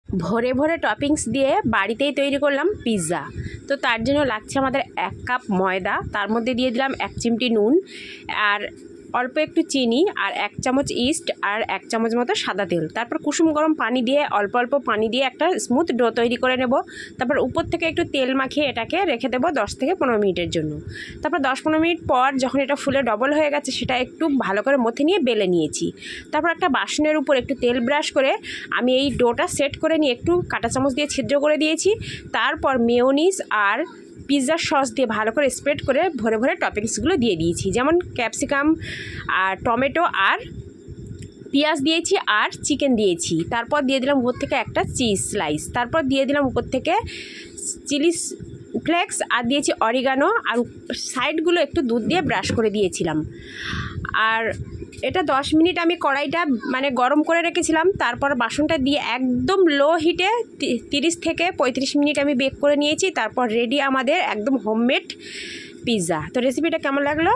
ভরে ভরে টপিংস দিয়ে বাড়িতেই তৈরি করলাম পিৎজা। তো তার জন্য লাগছে আমাদের 1 কাপ ময়দা, তার মধ্যে দিয়ে দিলাম 1 চিমটি নুন আর অল্প একটু চিনি আর 1 চামচ ইস্ট আর 1 চামচ মতো সাদা তেল। তারপর কুসুম গরম পানি দিয়ে অল্প অল্প পানি দিয়ে একটা স্মুথ ডো তৈরি করে নেব। তারপর উপর থেকে একটু তেল মাখিয়ে এটাকে রেখে দেবো 10 থেকে 15 মিনিটের জন্য। তারপর 10-15 মিনিট পর যখন এটা ফুলে ডবল হয়ে গেছে সেটা একটু ভালো করে মথে নিয়ে বেলে নিয়েছি। তারপর একটা বাসনের উপর একটু তেল ব্রাশ করে আমি এই ডোটা সেট করে নিয়ে একটু কাঁটা চামচ দিয়ে ছিদ্র করে দিয়েছি। তারপর মেয়োনিজ আর পিৎজার সস দিয়ে ভালো করে স্প্রেড করে ভরে ভরে টপিংসগুলো দিয়ে দিয়েছি, যেমন ক্যাপসিকাম আর টমেটো আর পেঁয়াজ দিয়েছি আর চিকেন দিয়েছি। তারপর দিয়ে দিলাম উপর থেকে একটা চিজ স্লাইস, তারপর দিয়ে দিলাম উপর থেকে চিলি ফ্লেক্স আর দিয়েছি অরিগানো আর সাইডগুলো একটু দুধ দিয়ে ব্রাশ করে দিয়েছিলাম। আর এটা 10 মিনিট আমি কড়াইটা গরম করে রেখেছিলাম। তারপর বাসনটা দিয়ে একদম লো হিটে 30 থেকে 35 মিনিট আমি বেক করে নিয়েছি। তারপর রেডি আমাদের একদম হোমমেড পিৎজা। তো রেসিপিটা কেমন লাগলো?